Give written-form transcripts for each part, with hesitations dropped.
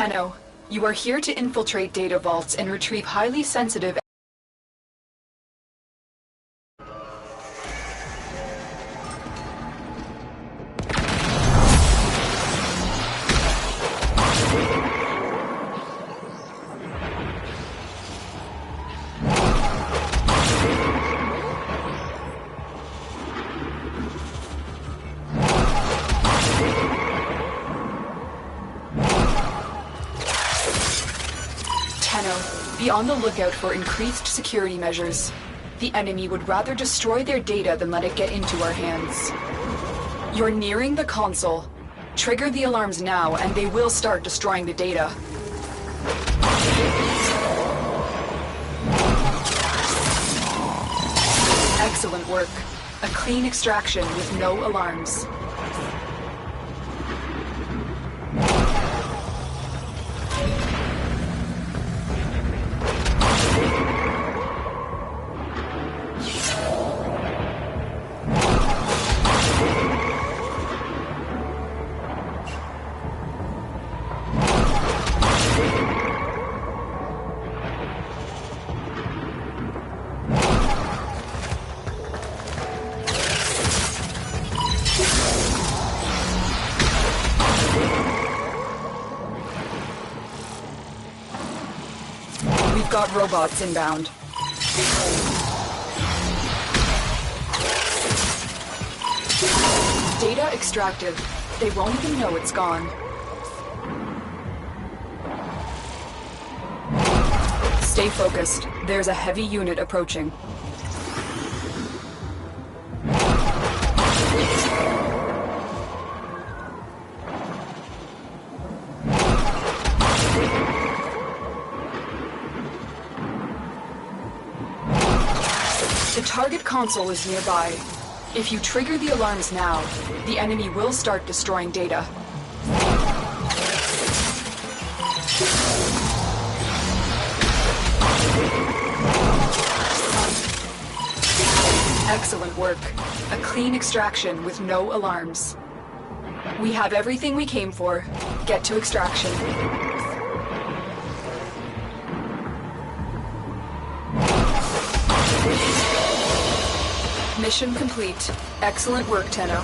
Tenno, you are here to infiltrate data vaults and retrieve highly sensitive. Be on the lookout for increased security measures. The enemy would rather destroy their data than let it get into our hands. You're nearing the console. Trigger the alarms now, and they will start destroying the data. Excellent work. A clean extraction with no alarms. We've got robots inbound. Data extracted. They won't even know it's gone. Stay focused. There's a heavy unit approaching. The target console is nearby. If you trigger the alarms now, the enemy will start destroying data. Excellent work. A clean extraction with no alarms. We have everything we came for. Get to extraction. Mission complete. Excellent work, Tenno.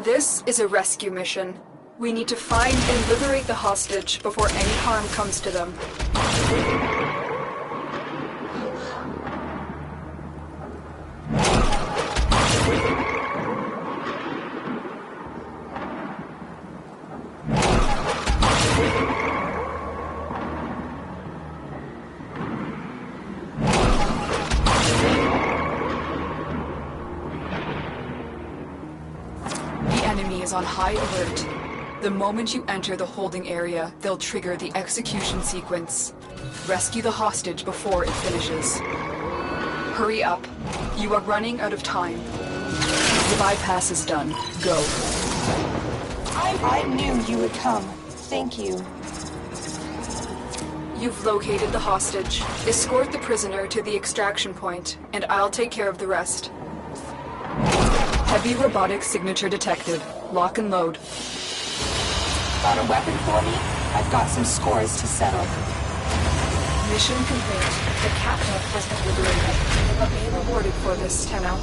This is a rescue mission. We need to find and liberate the hostage before any harm comes to them. is on high alert. The moment you enter the holding area, they'll trigger the execution sequence. Rescue the hostage before it finishes. Hurry up. You are running out of time. The bypass is done. Go. I knew you would come. Thank you. You've located the hostage. Escort the prisoner to the extraction point, and I'll take care of the rest. Heavy robotic signature detected. Lock and load. Got a weapon for me? I've got some scores to settle. Mission complete. The captive has been liberated. You will be rewarded for this, Tenno.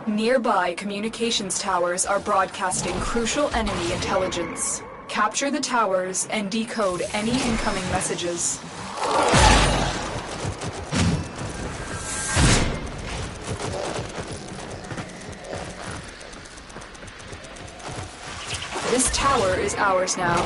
Nearby communications towers are broadcasting crucial enemy intelligence. Capture the towers and decode any incoming messages. This tower is ours now.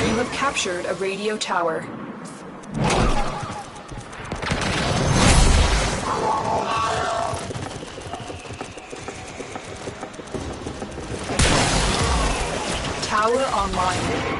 You have captured a radio tower. Tower online.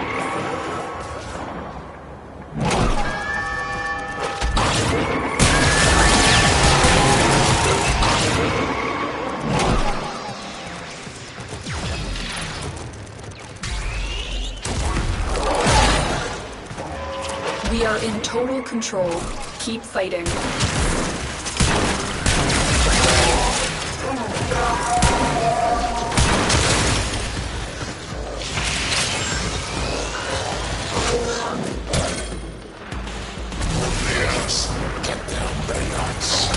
We are in total control. Keep fighting. Yes, get them bayonets.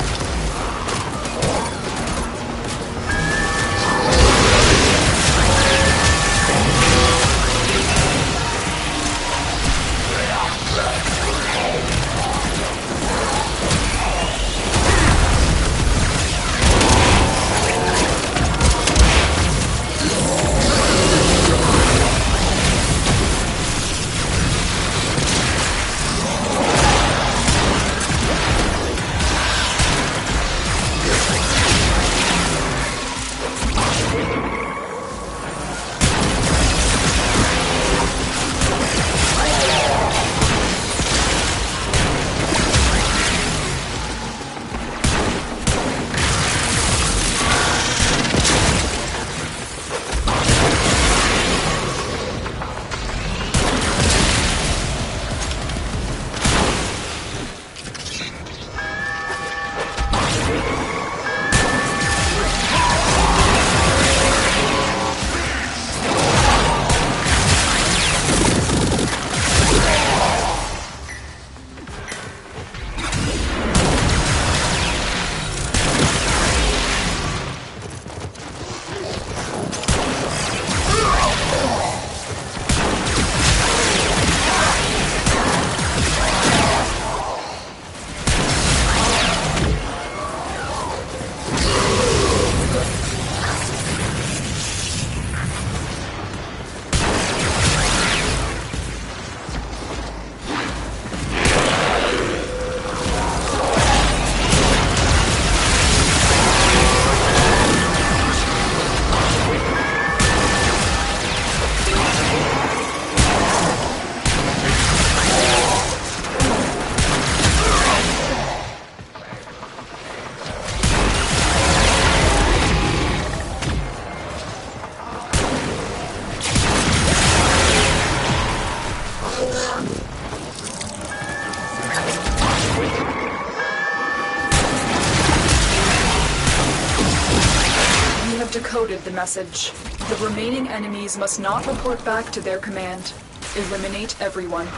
decoded the message. The remaining enemies must not report back to their command. Eliminate everyone.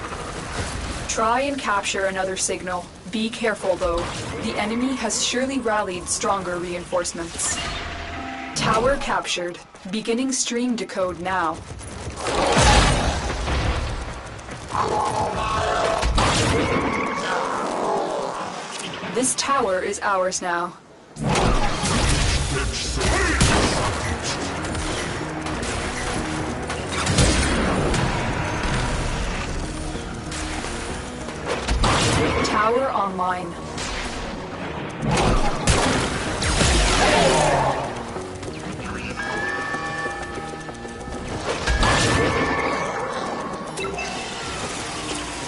Try and capture another signal. Be careful, though. The enemy has surely rallied stronger reinforcements. Tower captured. Beginning stream decode now. This tower is ours now. Tower online.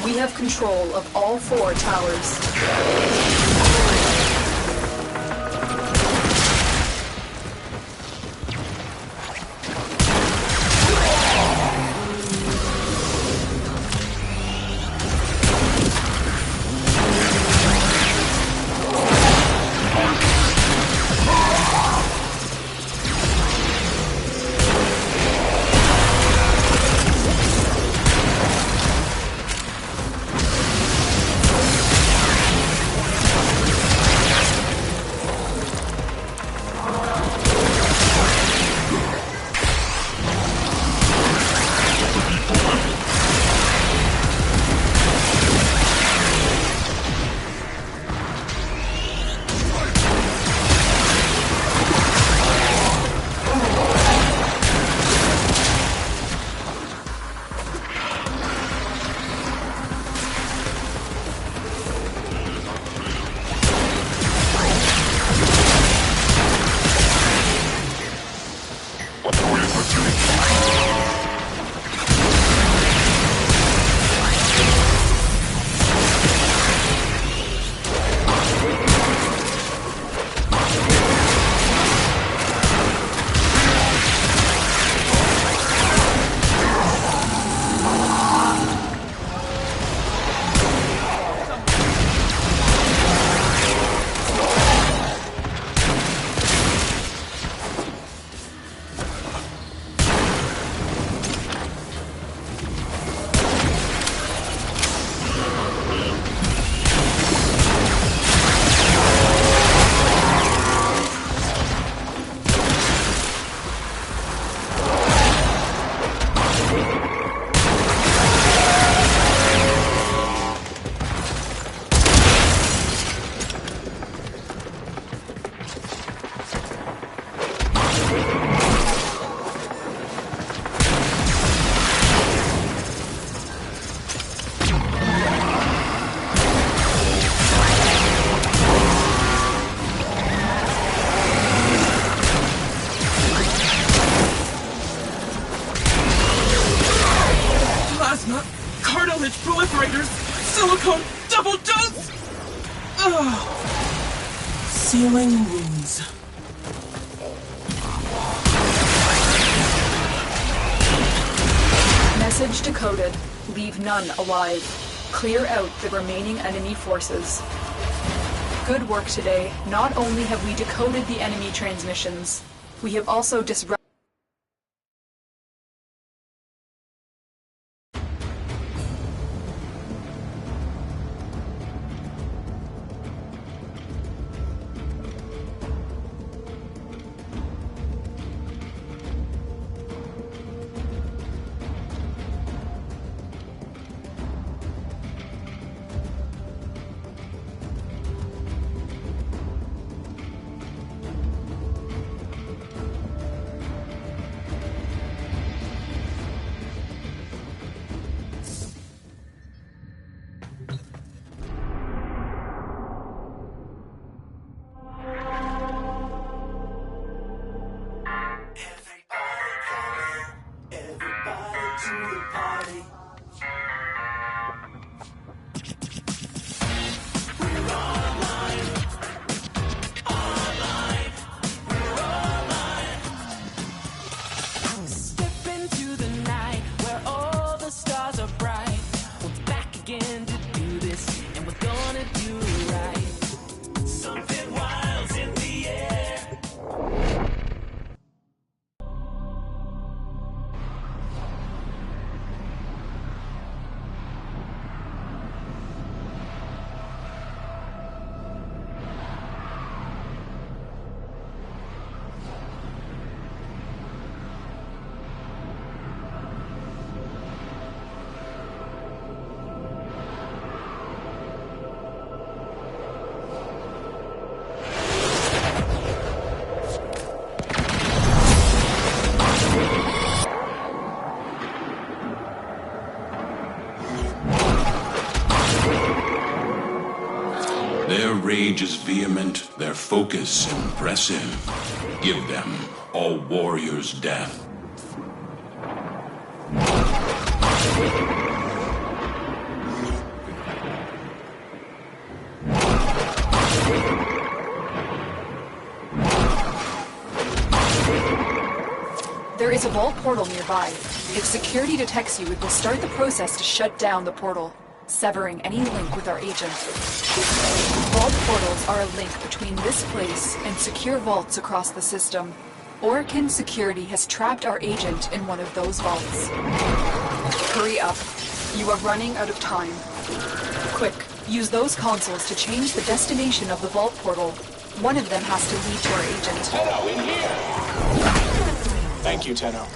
We have control of all 4 towers. Cartilage proliferators! Silicone double dose! Ugh. Sealing wounds. Message decoded. Leave none alive. Clear out the remaining enemy forces. Good work today. Not only have we decoded the enemy transmissions, we have also disrupted rage is vehement, their focus impressive. Give them a warrior's death. There is a vault portal nearby. If security detects you, it will start the process to shut down the portal, severing any link with our agent. Vault portals are a link between this place and secure vaults across the system. Orkin Security has trapped our agent in one of those vaults. Hurry up. You are running out of time. Quick, use those consoles to change the destination of the vault portal. One of them has to lead to our agent. Tenno, in here! Thank you, Tenno.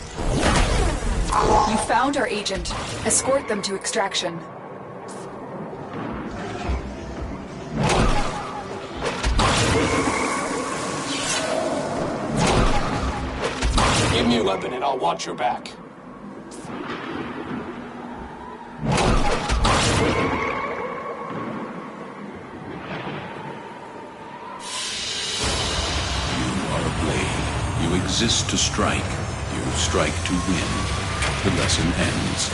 You found our agent. Escort them to extraction. Give me your weapon and I'll watch your back. You are a blade. You exist to strike. You strike to win. The lesson ends.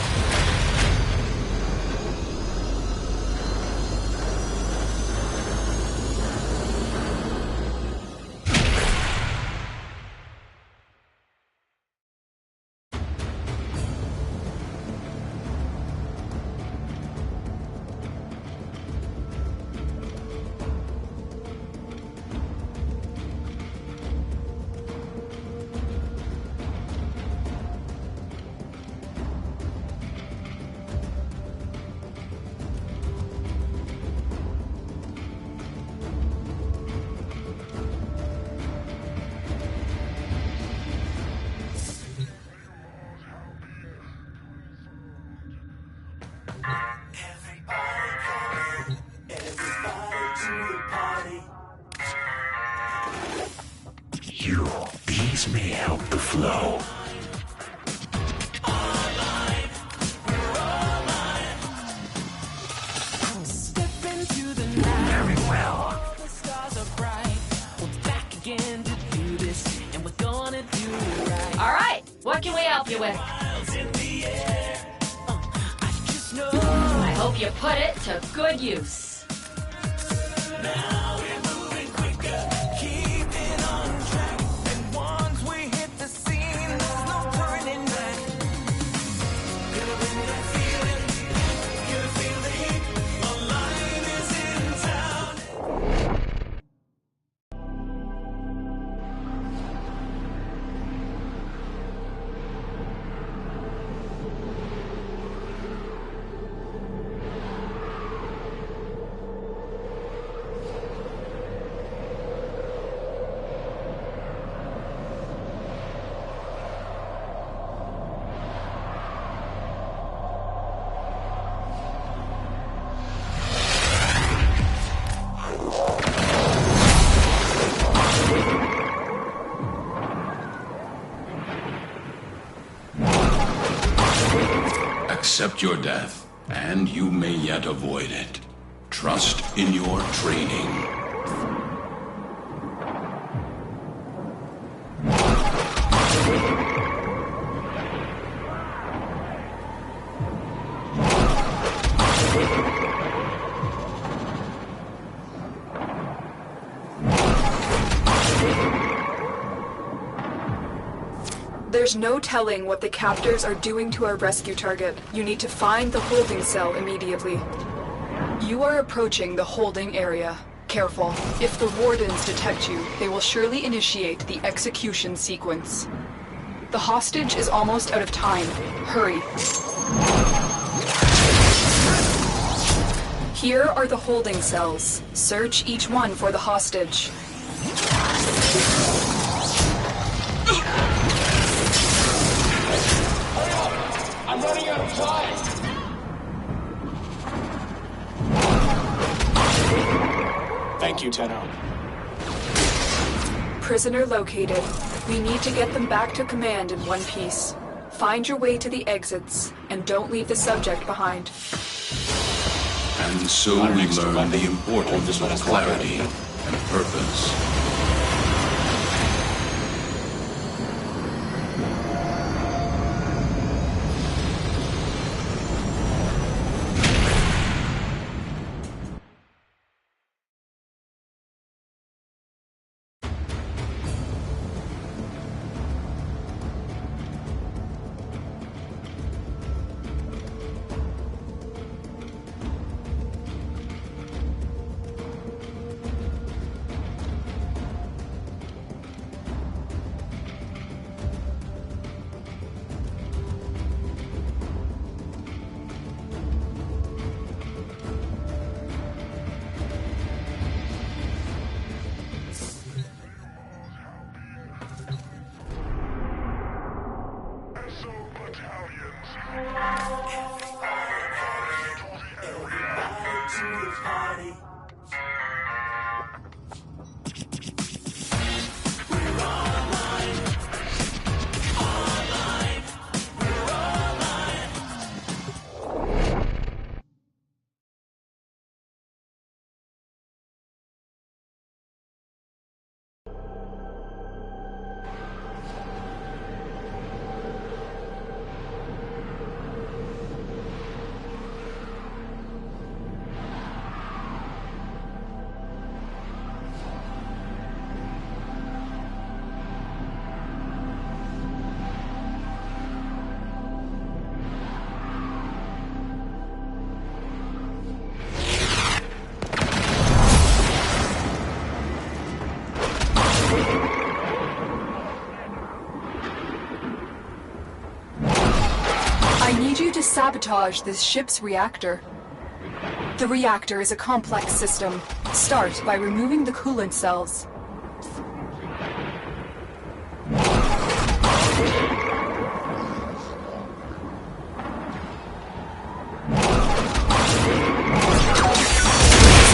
These may help the flow. Very well. All right, what can we help you with? I hope you put it to good use. Accept your death, and you may yet avoid it. Trust in your training. There's no telling what the captors are doing to our rescue target. You need to find the holding cell immediately. You are approaching the holding area. Careful. If the wardens detect you, they will surely initiate the execution sequence. The hostage is almost out of time. Hurry. Here are the holding cells. Search each one for the hostage. I'm running out of time! Thank you, Tenno. Prisoner located. We need to get them back to command in one piece. Find your way to the exits, and don't leave the subject behind. And so we learn the importance of clarity and purpose. I need you to sabotage this ship's reactor. The reactor is a complex system. Start by removing the coolant cells.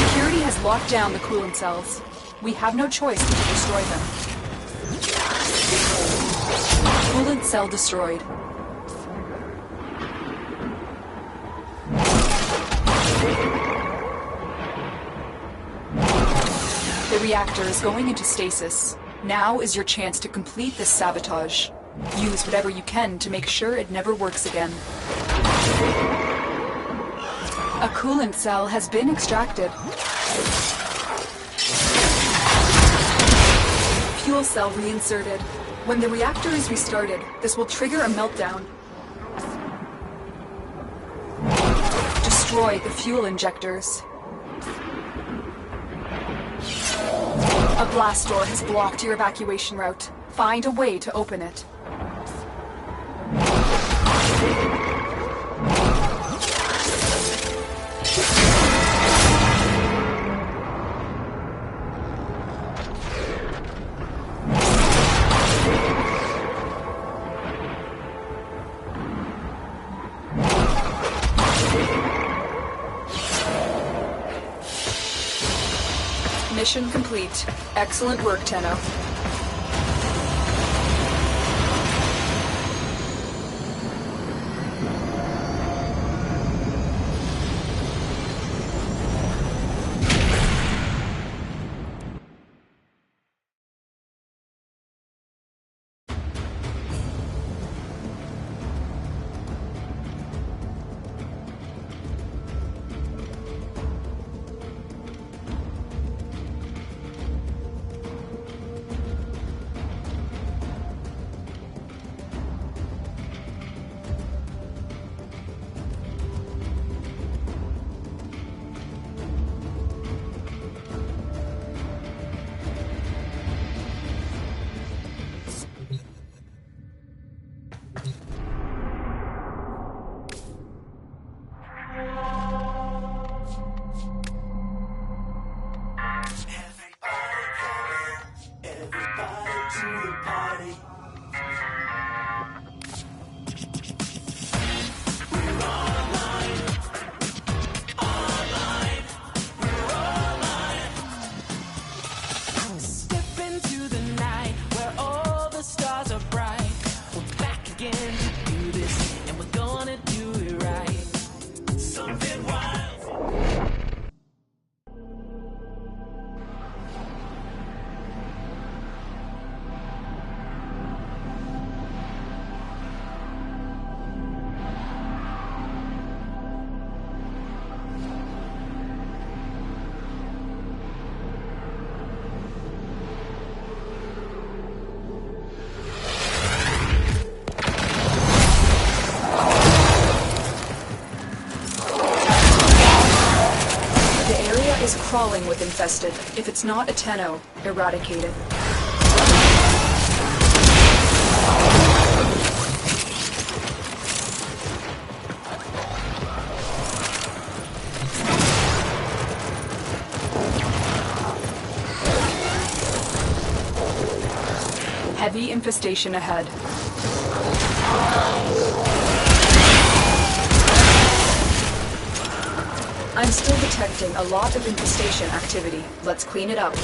Security has locked down the coolant cells. We have no choice but to destroy them. Coolant cell destroyed. The reactor is going into stasis. Now is your chance to complete this sabotage. Use whatever you can to make sure it never works again. A coolant cell has been extracted. Fuel cell reinserted. When the reactor is restarted, this will trigger a meltdown. Destroy the fuel injectors. A blast door has blocked your evacuation route. Find a way to open it. Mission complete. Excellent work, Tenno. infested. If it's not a Tenno, eradicate it. Heavy infestation ahead. I'm still detecting a lot of infestation activity. Let's clean it up.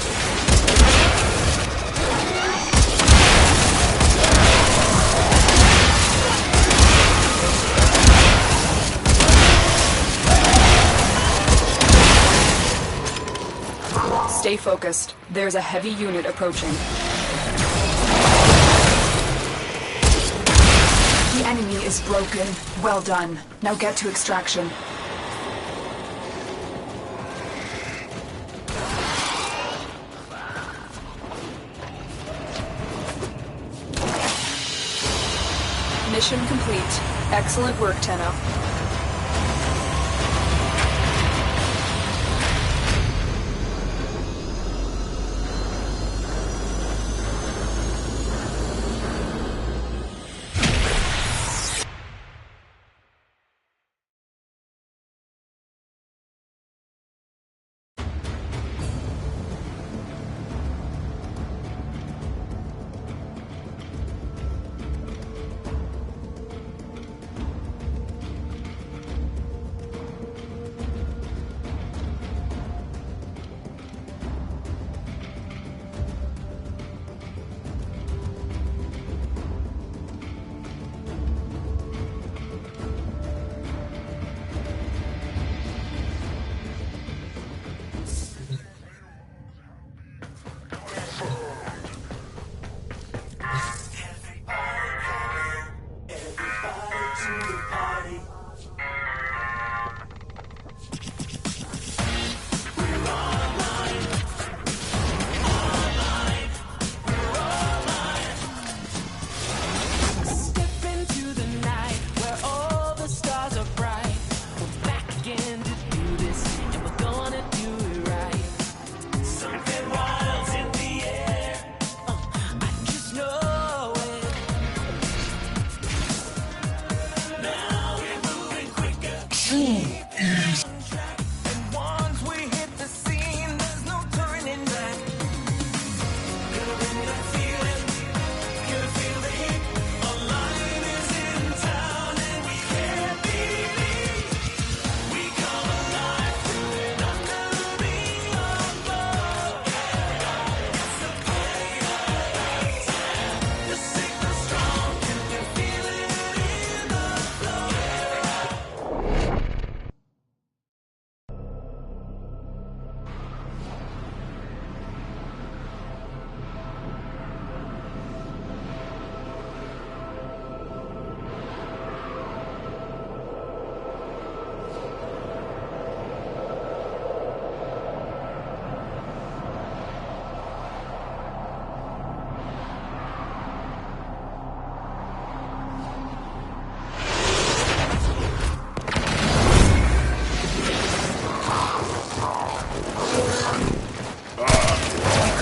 Stay focused. There's a heavy unit approaching. The enemy is broken. Well done. Now get to extraction. Mission complete. Excellent work, Tenno.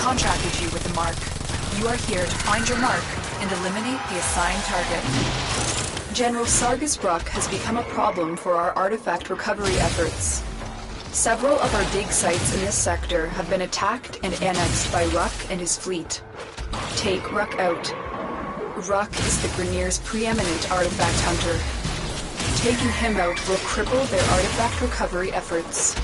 Contracted you with the mark. You are here to find your mark and eliminate the assigned target. General Sargus Bruck has become a problem for our artifact recovery efforts. Several of our dig sites in this sector have been attacked and annexed by Ruck and his fleet. Take Ruck out. Ruck is the Grineer's preeminent artifact hunter. Taking him out will cripple their artifact recovery efforts.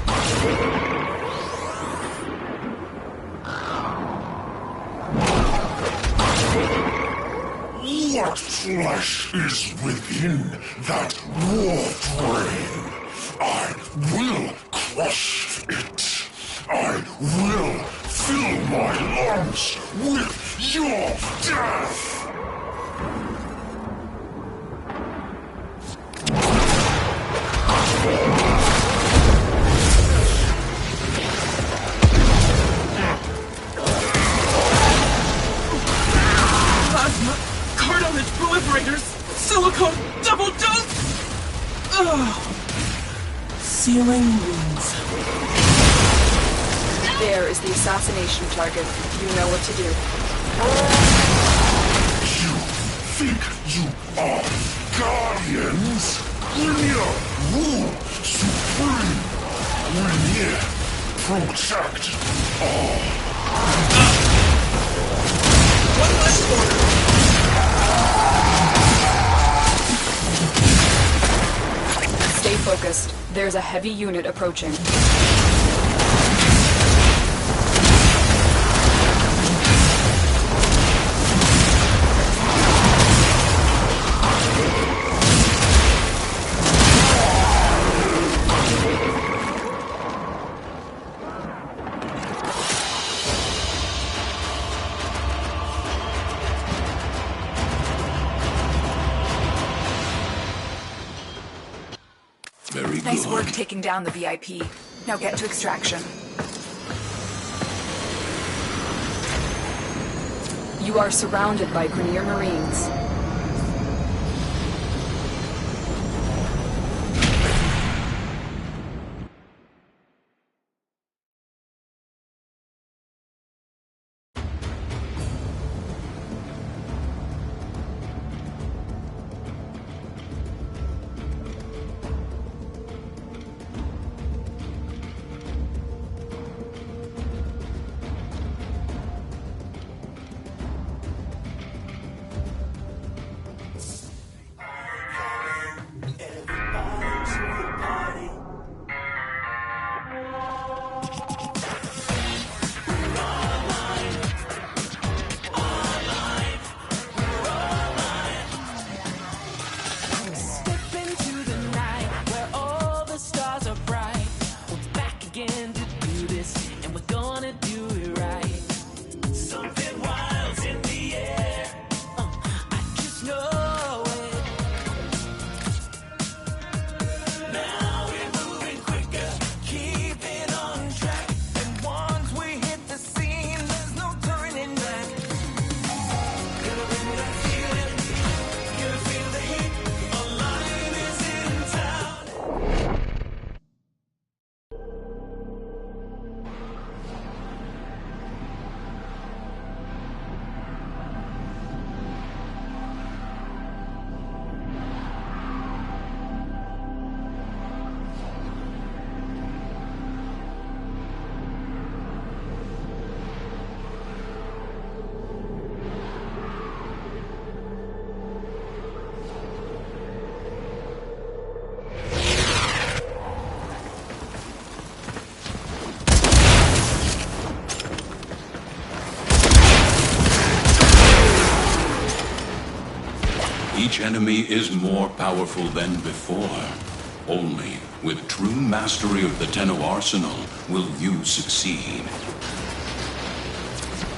What flesh is within that Warframe? I will crush it. I will fill my lungs with your death. Plasma, cartilage proliferators, silicone double dose! Ugh. Sealing wounds. There is the assassination target. You know what to do. You think you are guardians? Linear rule supreme. Linear protect all. One last order. Stay focused. There's a heavy unit approaching. Very good. Nice work taking down the VIP. Now get to extraction. You are surrounded by Grenier Marines. Each enemy is more powerful than before. Only with true mastery of the Tenno arsenal will you succeed.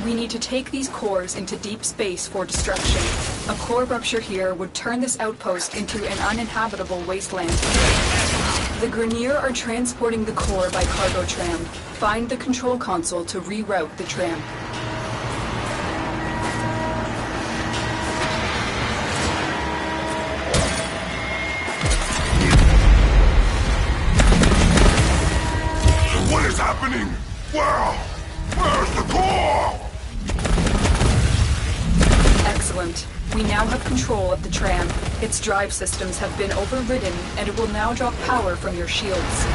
We need to take these cores into deep space for destruction. A core rupture here would turn this outpost into an uninhabitable wasteland. The Grenier are transporting the core by cargo tram. Find the control console to reroute the tram. What is happening? Where's the core? Excellent. We now have control of the tram. Its drive systems have been overridden, and it will now draw power from your shields.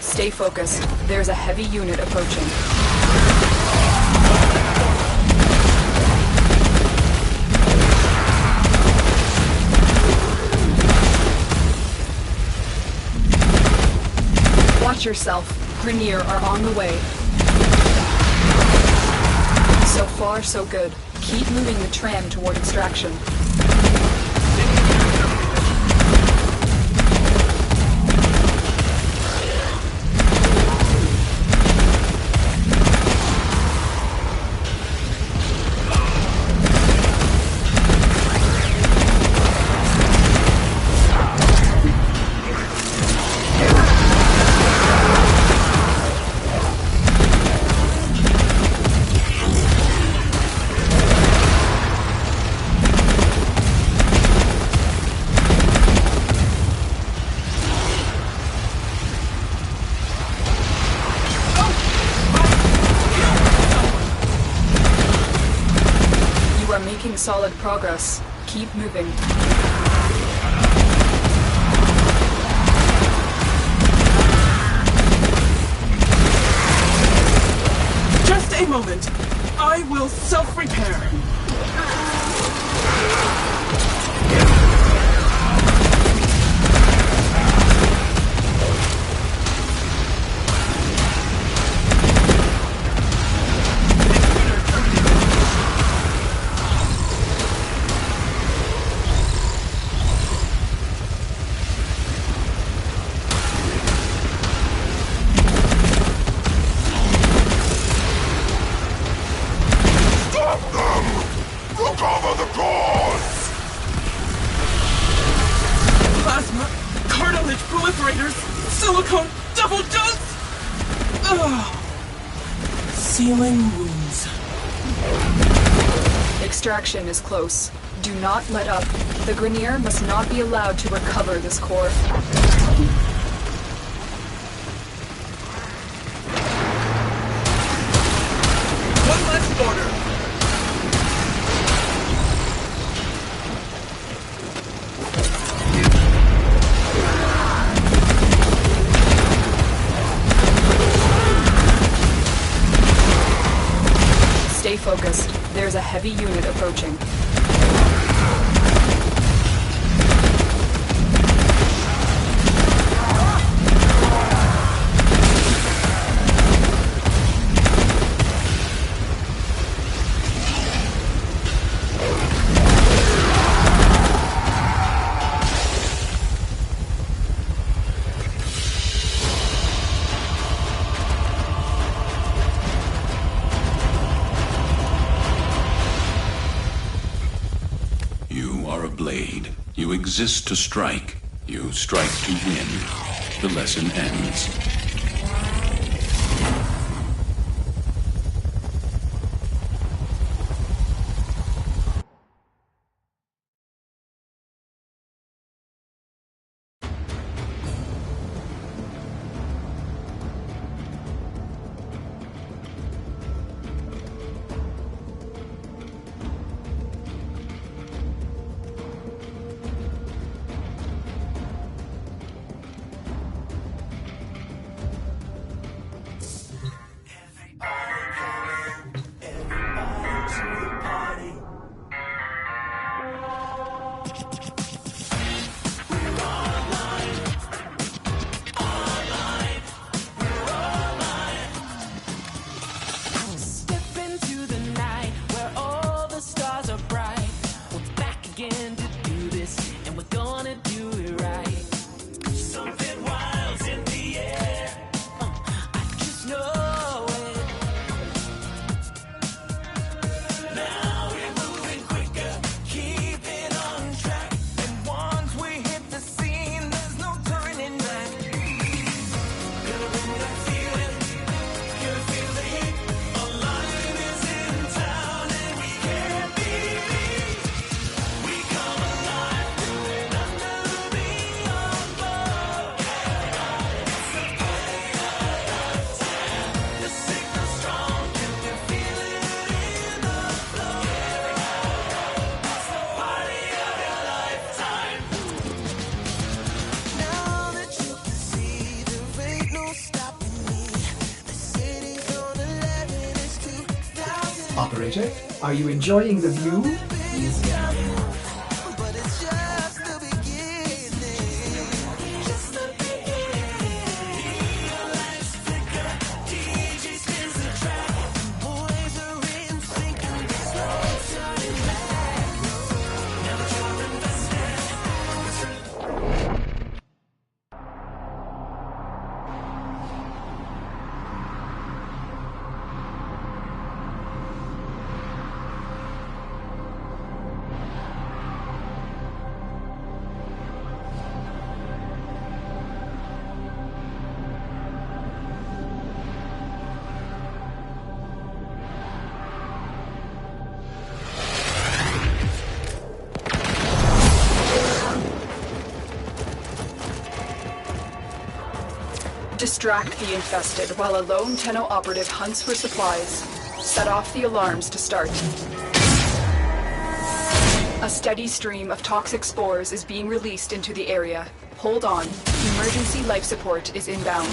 Stay focused. There's a heavy unit approaching. Watch yourself. Grenier are on the way. So far, so good. Keep moving the tram toward extraction. solid progress. Keep moving. Just a moment. I will self-repair. Sealing wounds. Extraction is close. Do not let up. The Grineer must not be allowed to recover this core. One last order. Stay focused. There's a heavy unit approaching. You exist to strike. You strike to win. The lesson ends. Operator, are you enjoying the view? Distract the infested while a lone Tenno operative hunts for supplies. Set off the alarms to start. A steady stream of toxic spores is being released into the area. Hold on. Emergency life support is inbound.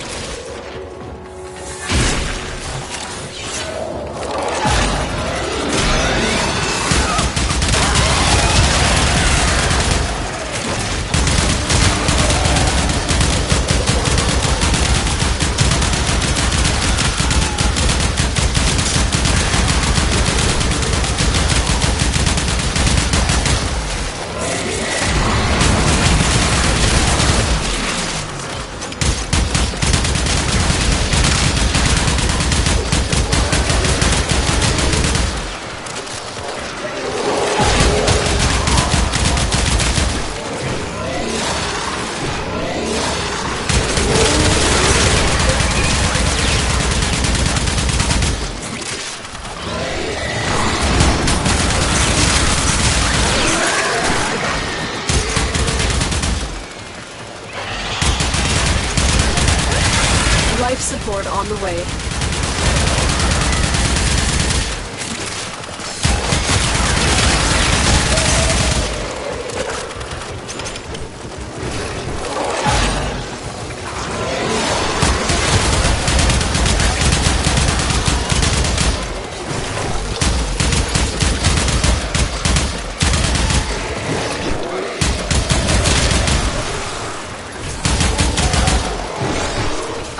Life support on the way.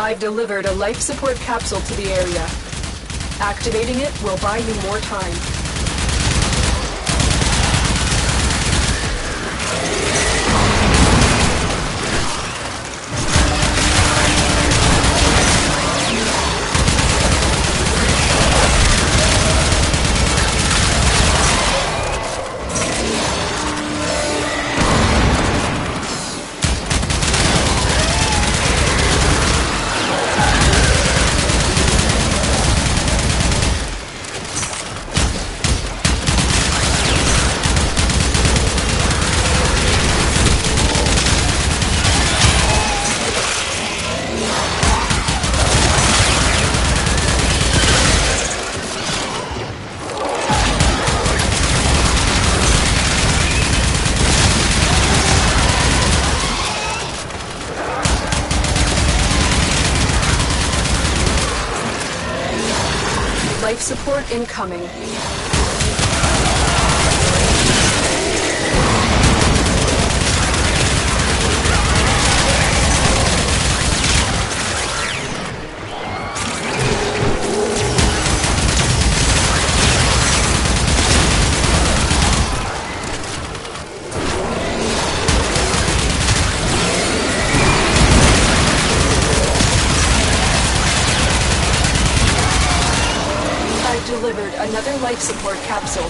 I've delivered a life support capsule to the area. Activating it will buy you more time. Life support incoming. Delivered another life support capsule.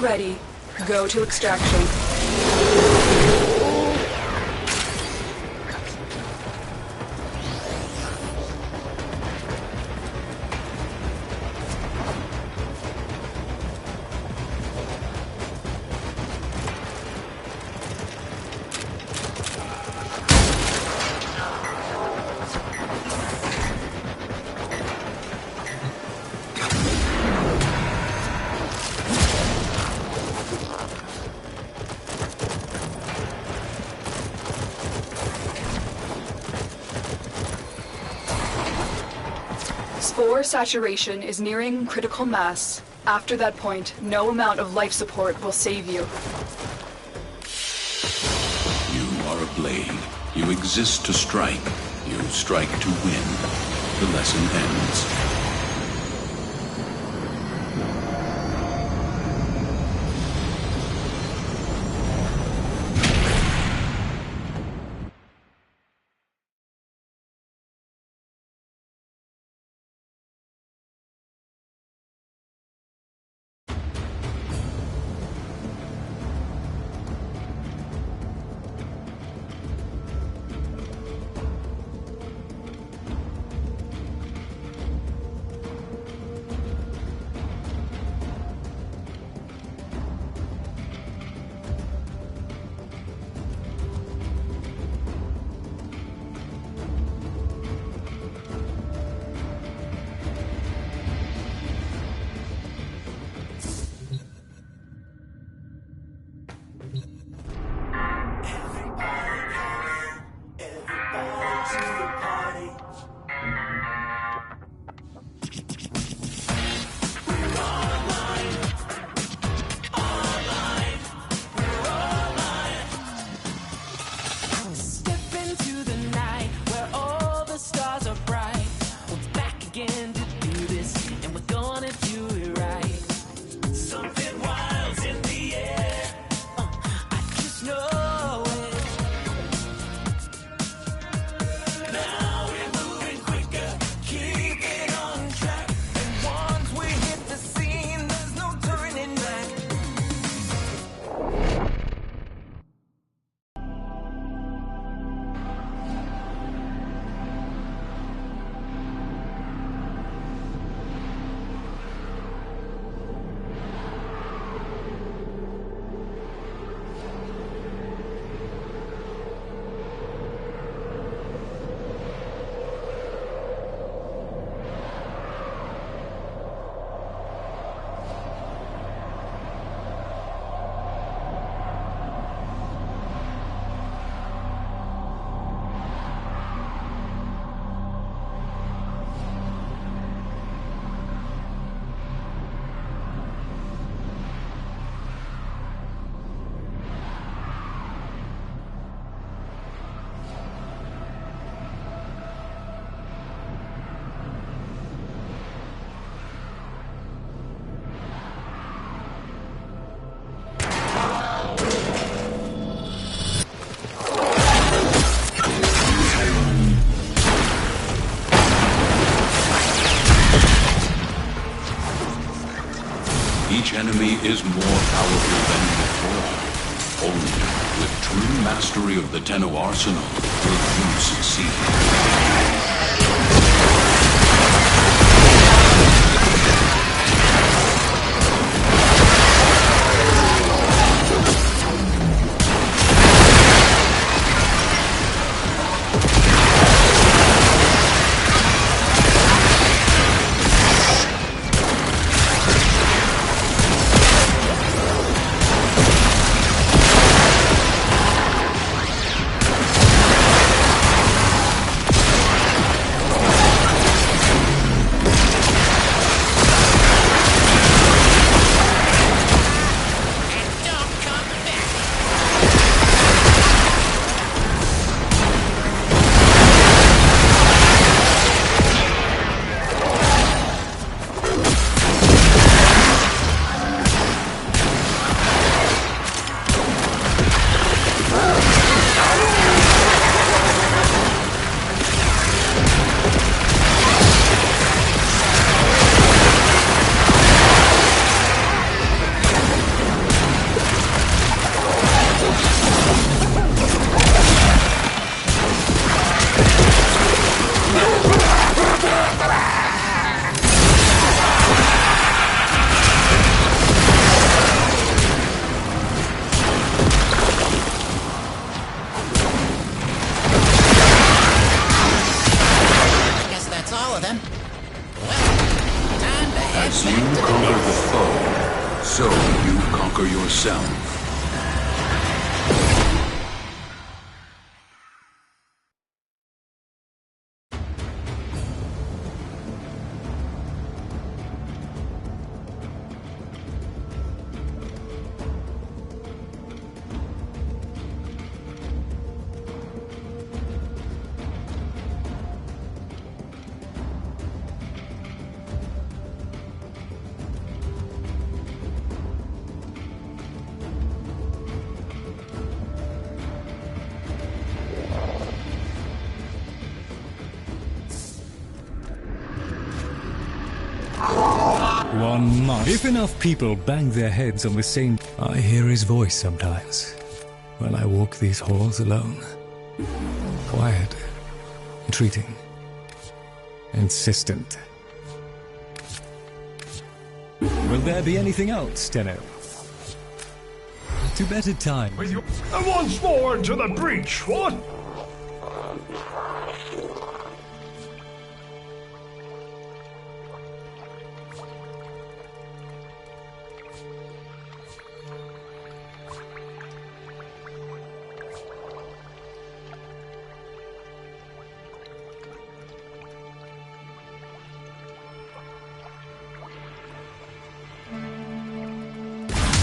ready, go to extraction. Spore saturation is nearing critical mass. After that point, no amount of life support will save you. You are a blade. You exist to strike. You strike to win. The lesson ends. Each enemy is more powerful than before. Only with true mastery of the Tenno arsenal will you succeed. So you conquer yourself. One must. If enough people bang their heads on the same... I hear his voice sometimes, when I walk these halls alone. Quiet, entreating, insistent. Will there be anything else, Tenno? To better time. And once more into the breach, what?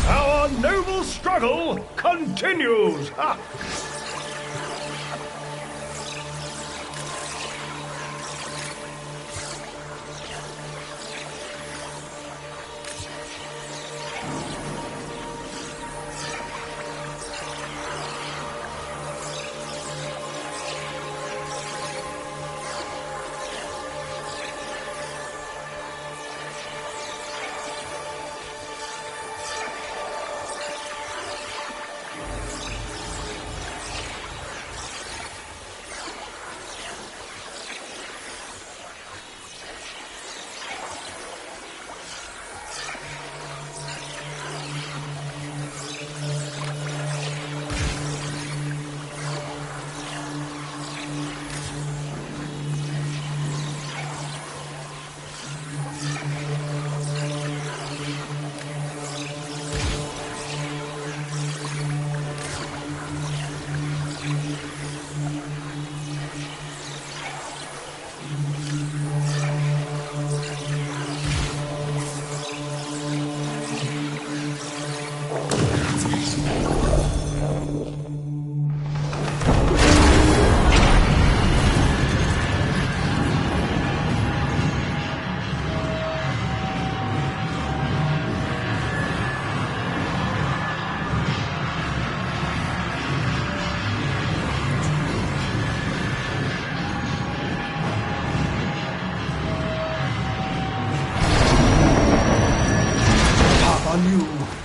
Our noble struggle continues! Ha!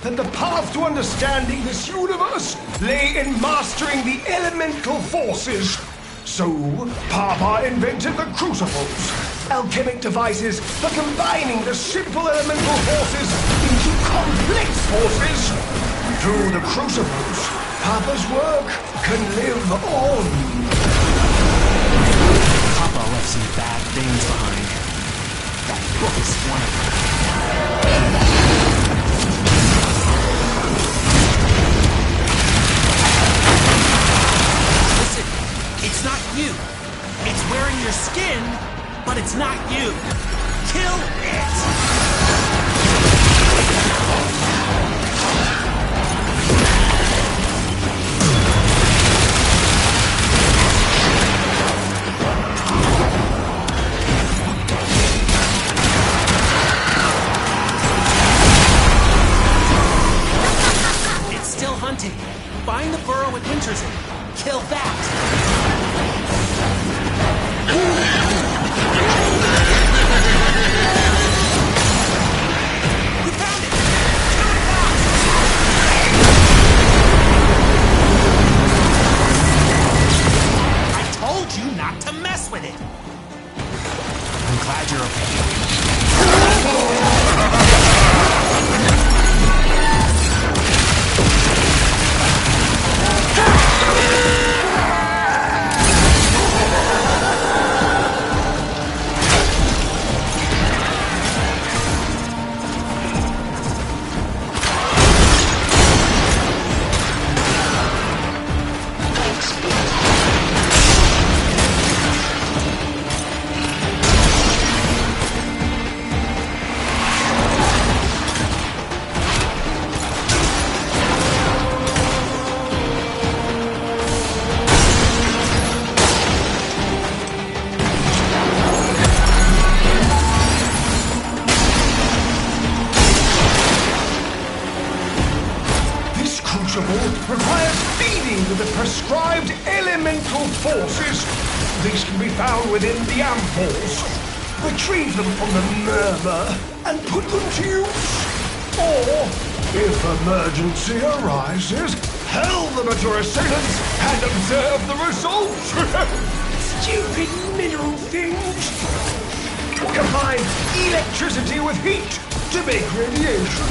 That the path to understanding this universe lay in mastering the elemental forces. So, Papa invented the crucibles, alchemic devices for combining the simple elemental forces into complex forces. Through the crucibles, Papa's work can live on. Papa left some bad things behind. That book is one of them. It's not you. It's wearing your skin, but it's not you. Kill it! crucible requires feeding with the prescribed elemental forces. These can be found within the ampoules. Retrieve them from the murmur and put them to use. Or, if emergency arises, hurl them at your assailants and observe the results. Stupid mineral things. Combine electricity with heat to make radiation.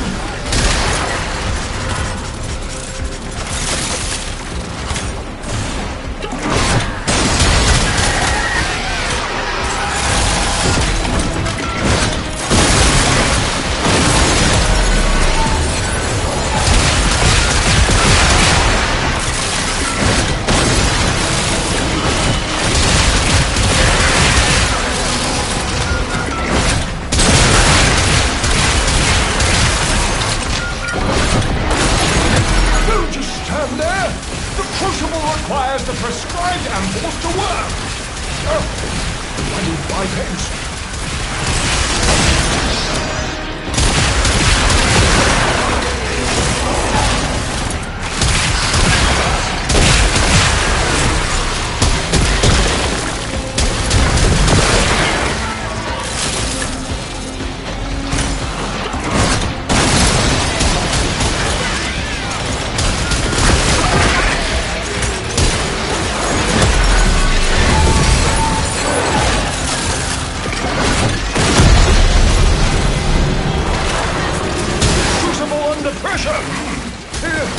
Requires the prescribed ampoules to work. Oh, I need 5 pence.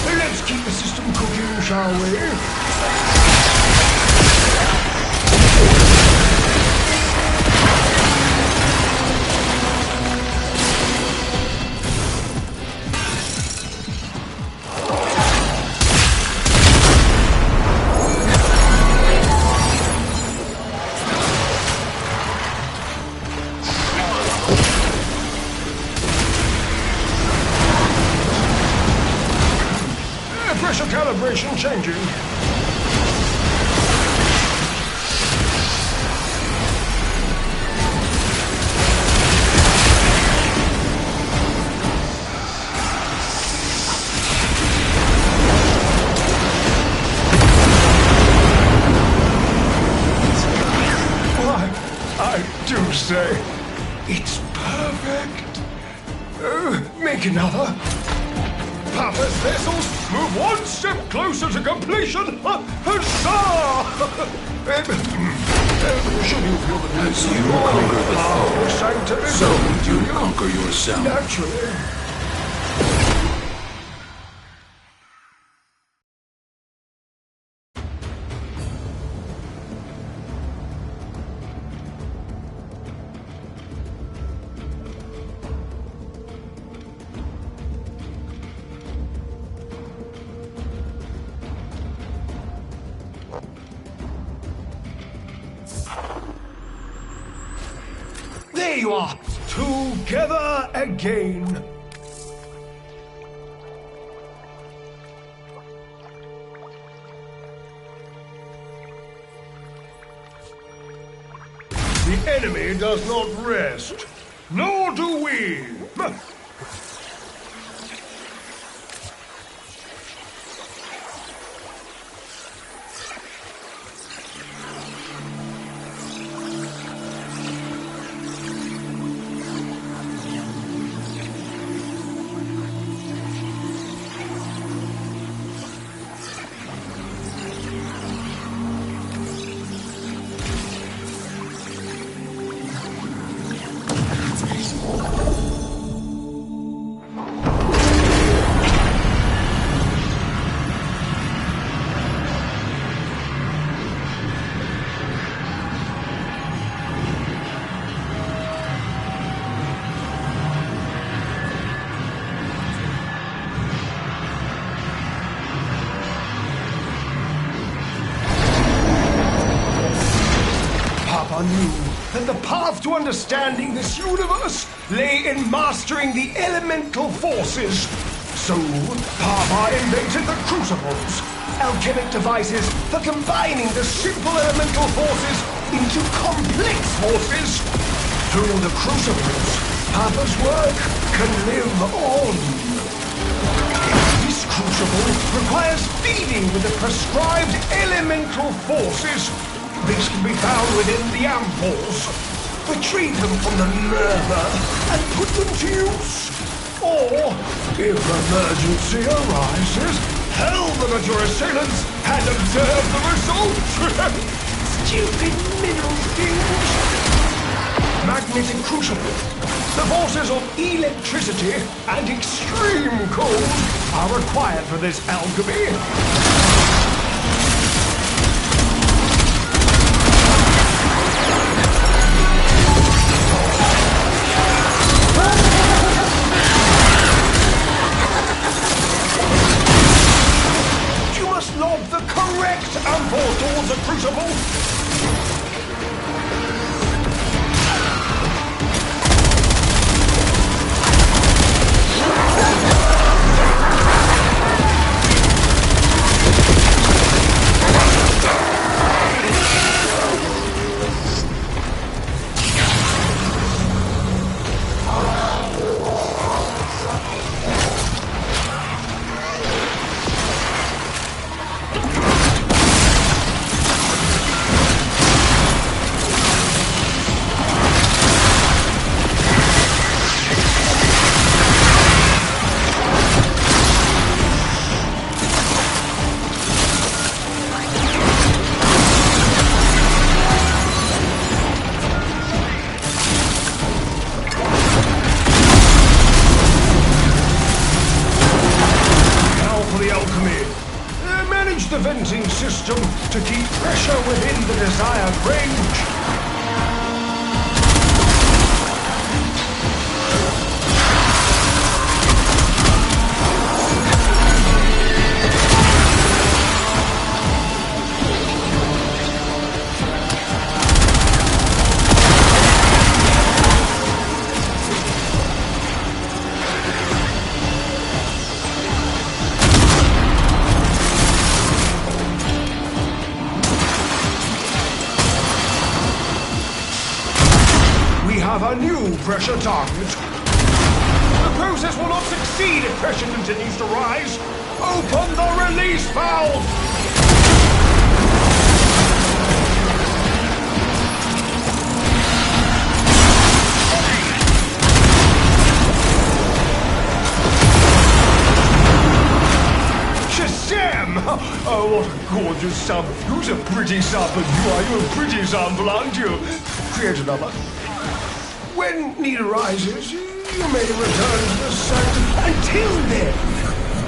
Let's keep the system cooking, shall we? Pressure calibration changing. Why, I do say, it's perfect. Make another. Papa's vessels move one step closer to completion! Huzzah! Should you feel the need As you conquer the foe, so do you conquer yourself. Naturally. There you are, together again. The enemy does not rest, nor do we. Knew that the path to understanding this universe lay in mastering the elemental forces. So, Papa invented the crucibles, alchemic devices for combining the simple elemental forces into complex forces. Through the crucibles, Papa's work can live on. This crucible requires feeding with the prescribed elemental forces. These can be found within the ampoules. Retrieve them from the murmur and put them to use. Or, if emergency arises, hurl them at your assailants and observe the result. Stupid middle things. Magnetic crucible. The forces of electricity and extreme cold are required for this alchemy. You must lob the correct amphore towards the crucible. The venting system to keep pressure within the desired range. A new pressure target. The process will not succeed if pressure continues to rise. Open the release valve! Shazam! Oh, what a gorgeous sample. Who's a pretty sample? You're a pretty sample, aren't you? Create another. When need arises, you may return to the site. Until then,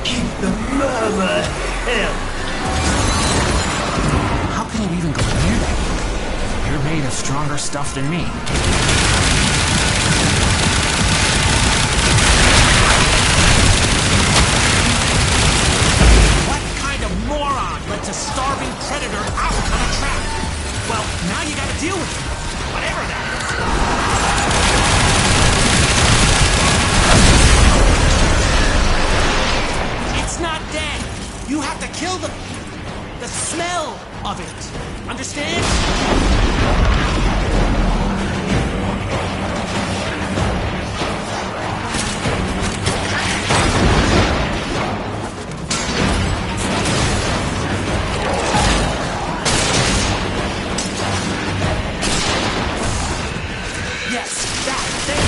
keep the murmur hell. How can you even go near that? You're made of stronger stuff than me. What kind of moron lets a starving predator out on a trap? Well, now you gotta deal with it. Whatever that is. It's not dead. You have to kill the smell of it. Understand? Yes, that thing.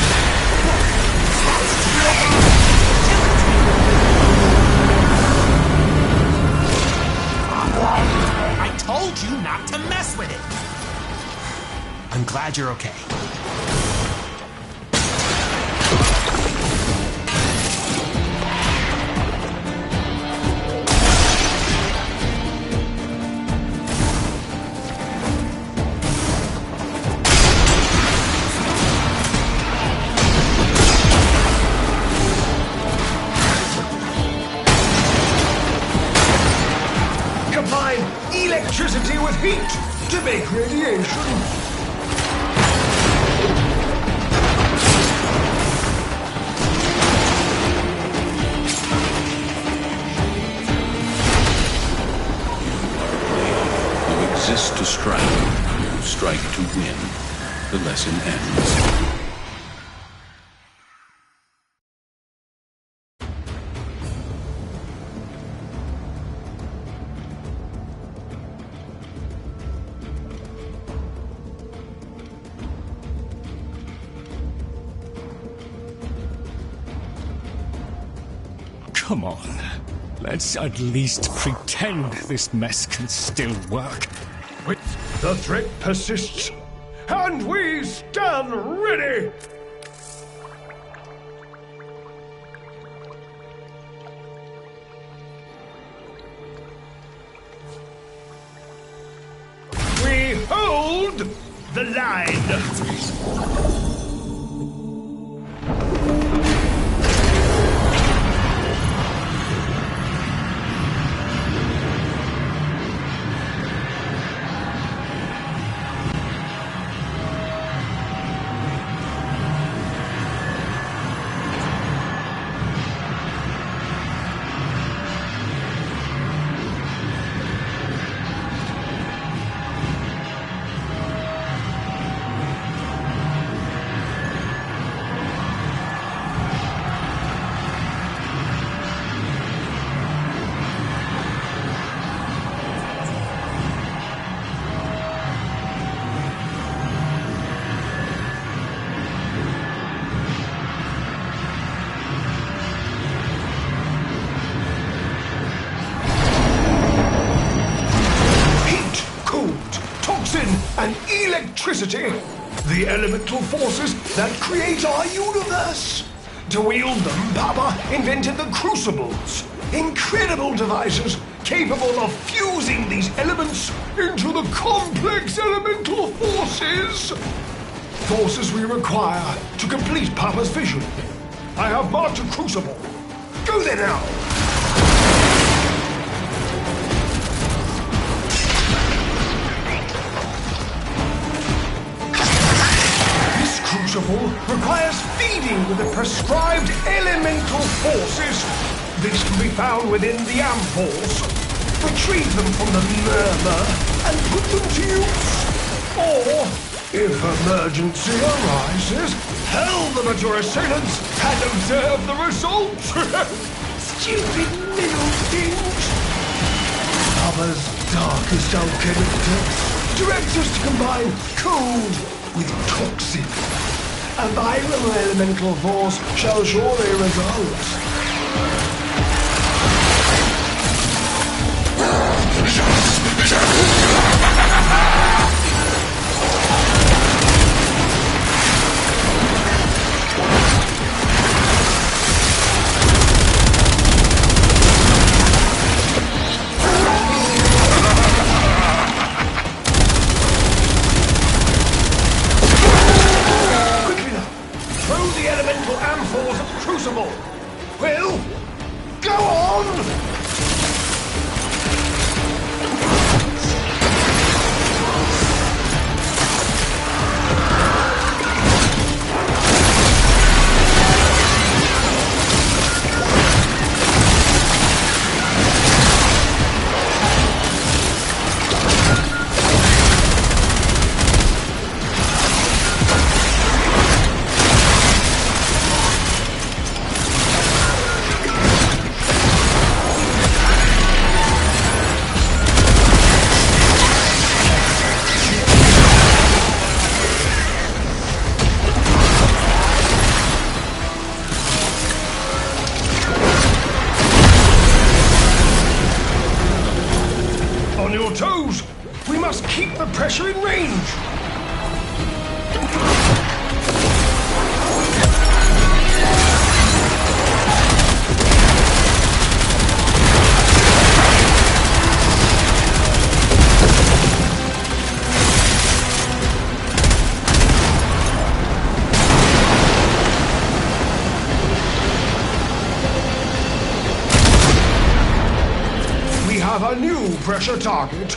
I told you not to mess with it. I'm glad you're okay. Electricity with heat to make radiation. You exist to strike. You strike to win. The lesson ends. Come on. Let's at least pretend this mess can still work. The threat persists, and we stand ready! We hold the line! And electricity, the elemental forces that create our universe. To wield them, Papa invented the crucibles, incredible devices capable of fusing these elements into the complex elemental forces. Forces we require to complete Papa's vision. I have marked a crucible. Go there now. Crucible requires feeding with the prescribed elemental forces. This can be found within the ampholes. Retrieve them from the murmur and put them to use. Or, if emergency arises, hurl them at your assailants and observe the results. Stupid little things. Papa's darkest alchemist directs us to combine cold with toxin. A viral elemental force shall surely result. Well, go on! On your toes! We must keep the pressure in range! We have a new pressure target.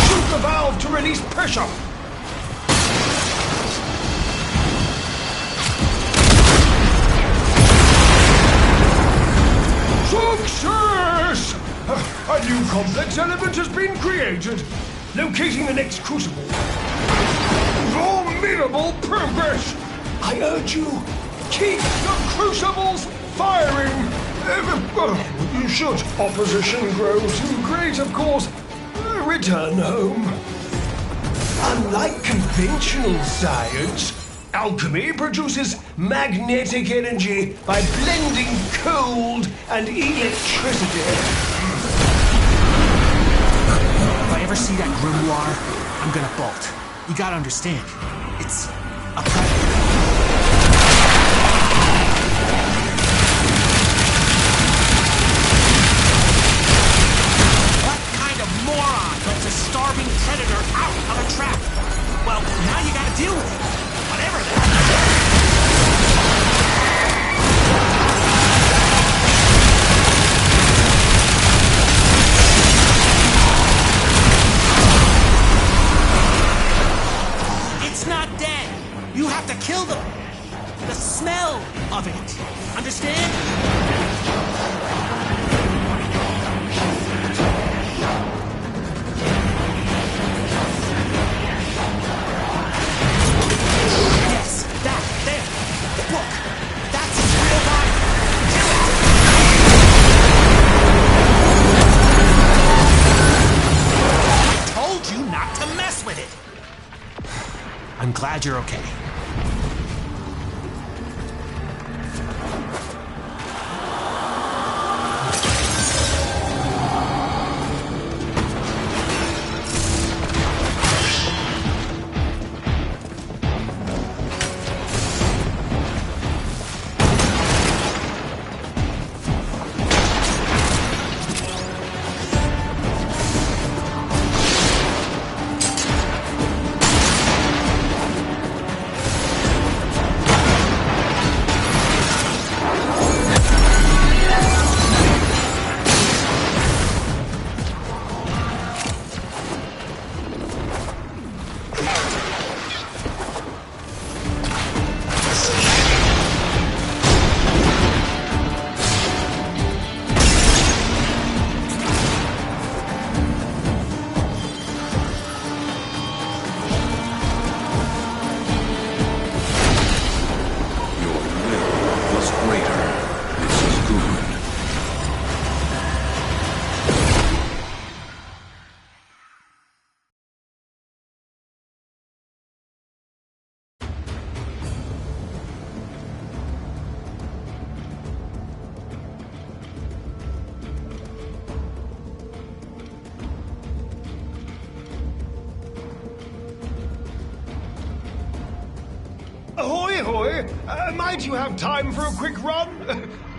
Shoot the valve to release pressure. Success! A new complex element has been created. Locating the next crucible. Formidable progress! I urge you, keep the crucibles firing! Should opposition grow too great, of course, return home. Unlike conventional science, alchemy produces magnetic energy by blending cold and electricity. If I ever see that grimoire, I'm gonna bolt. You gotta understand, it's a predator. A starving predator out of a trap. Well, now you gotta deal with it. Whatever that is. It's not dead. You have to kill them. The smell of it. Understand? I'm glad you're okay. Ahoy, ahoy! Might you have time for a quick run?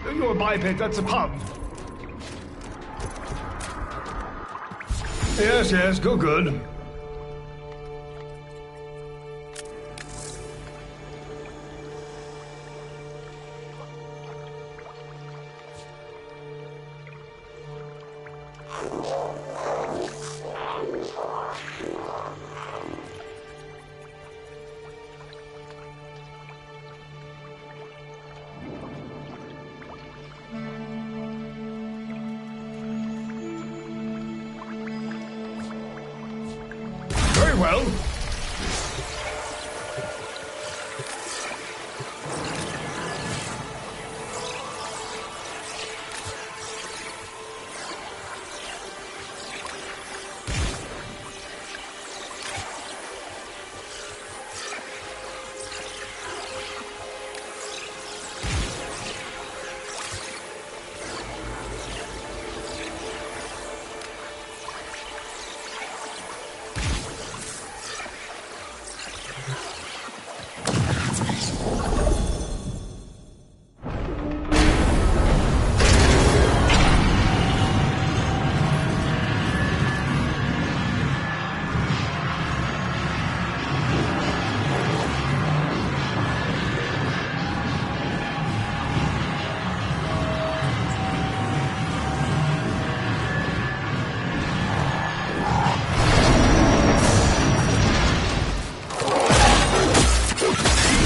You're a biped, that's a pun. Yes, yes, go good. Very well.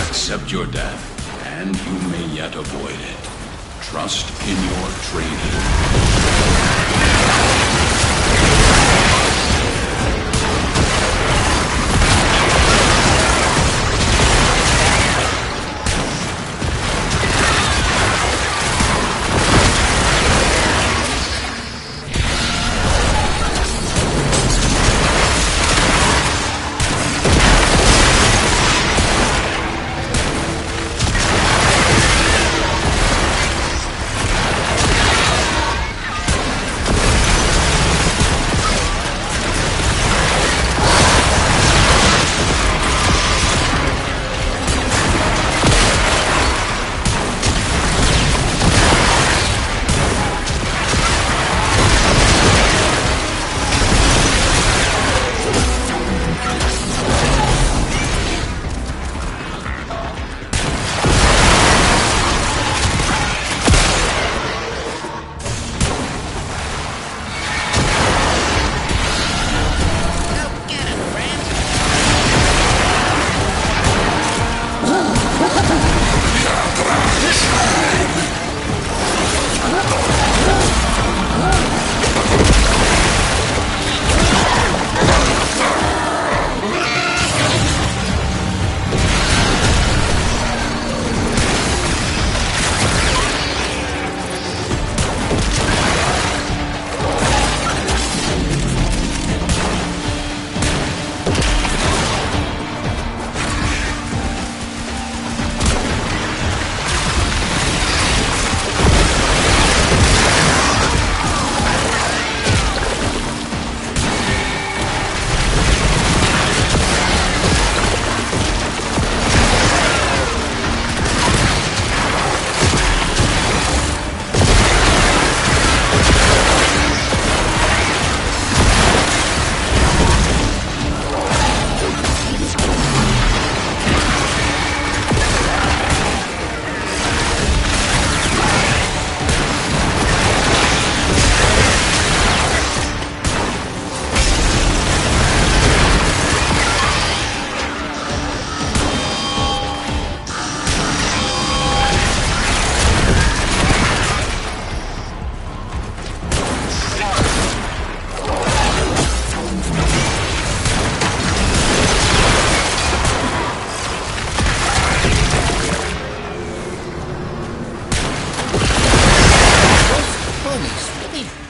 Accept your death, and you may yet avoid it. Trust in your training.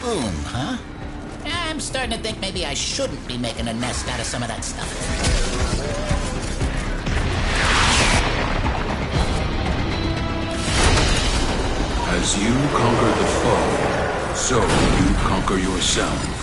room, huh? I'm starting to think maybe I shouldn't be making a nest out of some of that stuff. As you conquer the foe, so you conquer yourself.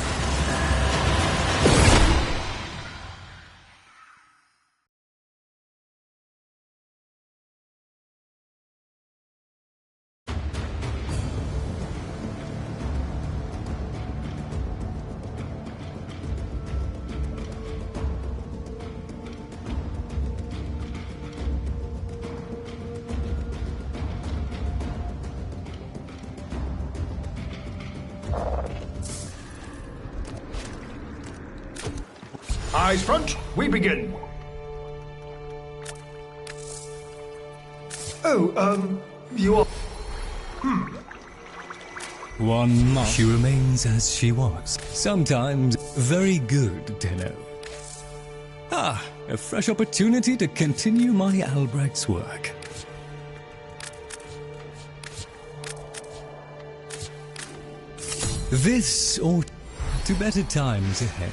Eyes front, we begin. Oh, you are... One month. She remains as she was. Sometimes very good, Tenno. Ah, a fresh opportunity to continue my Albrecht's work. This or to better times ahead.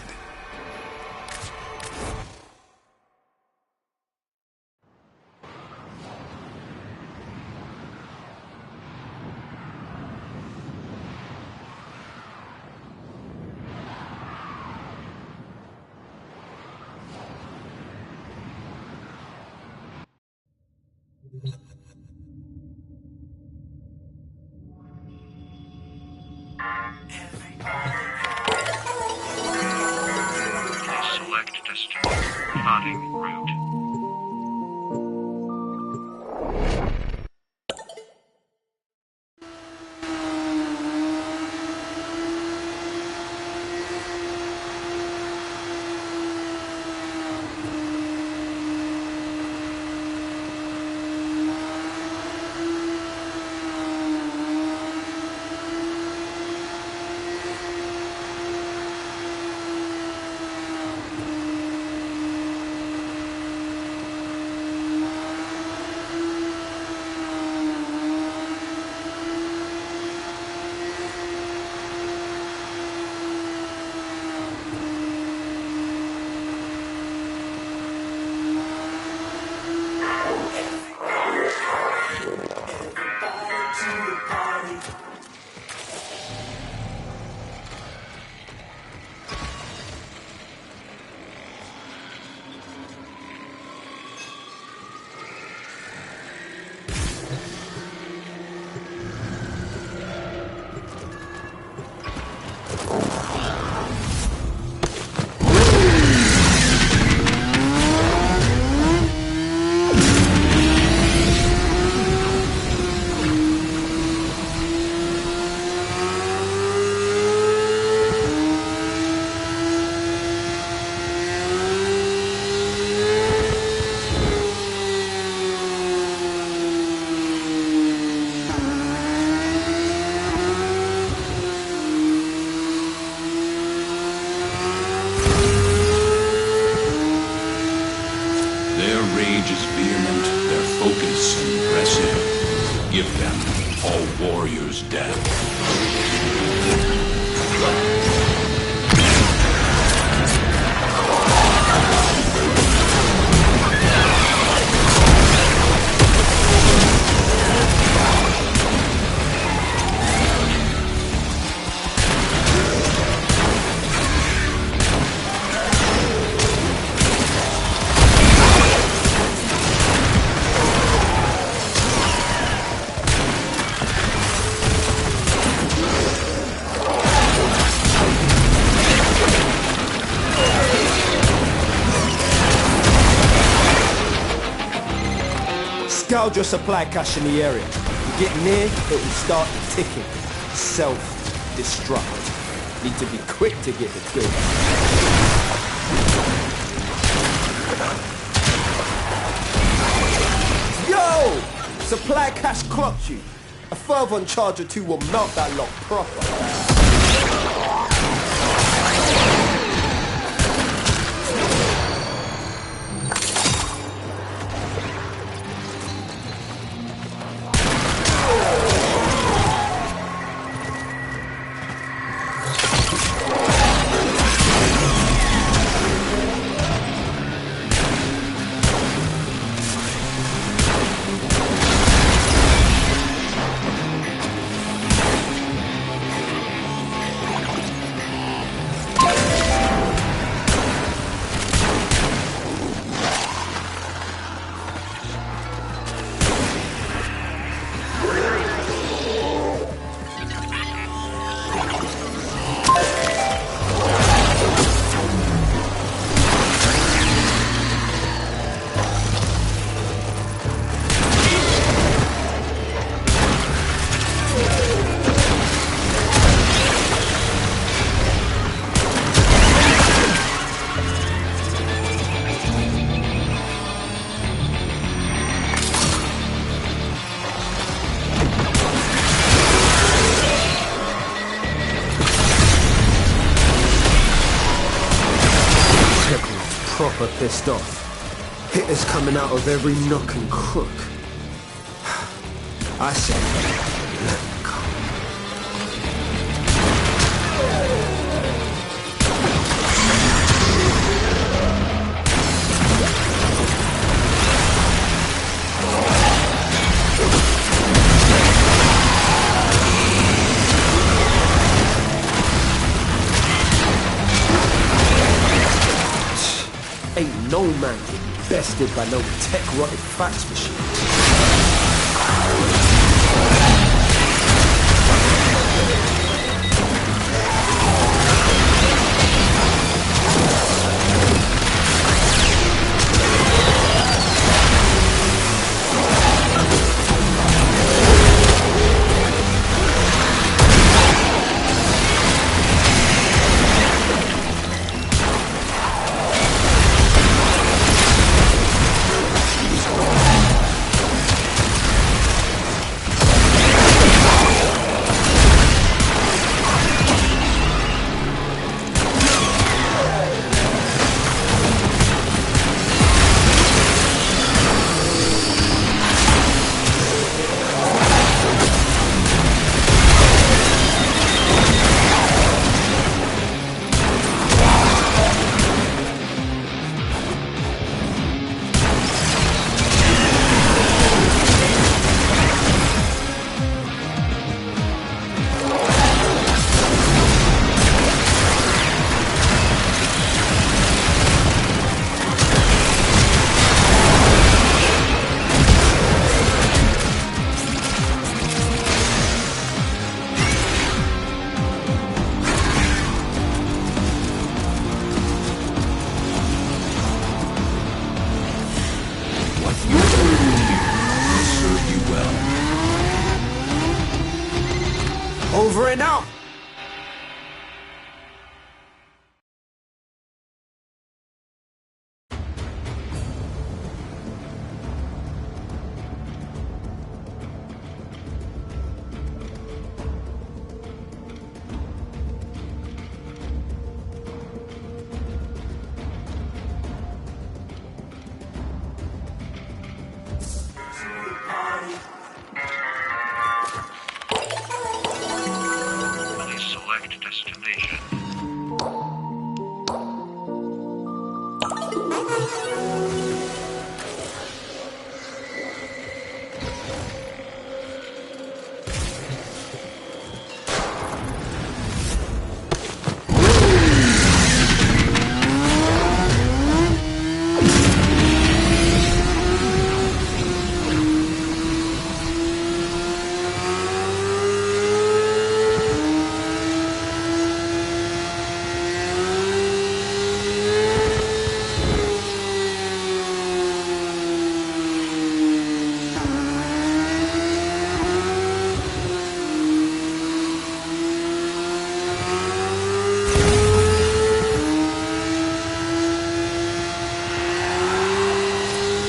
Select destination. Plotting route. Give them all warriors' death. Gouge your supply cache in the area. You get near, it will start ticking. Self-destruct. Need to be quick to get the kill. Yo! Supply cache clocked you. A further charge or two will melt that lot proper. proper pissed off. Hitters coming out of every nook and crook. I say, let it come. Ain't no man getting bested by no tech-rotted fax machine. Over and out! Destination.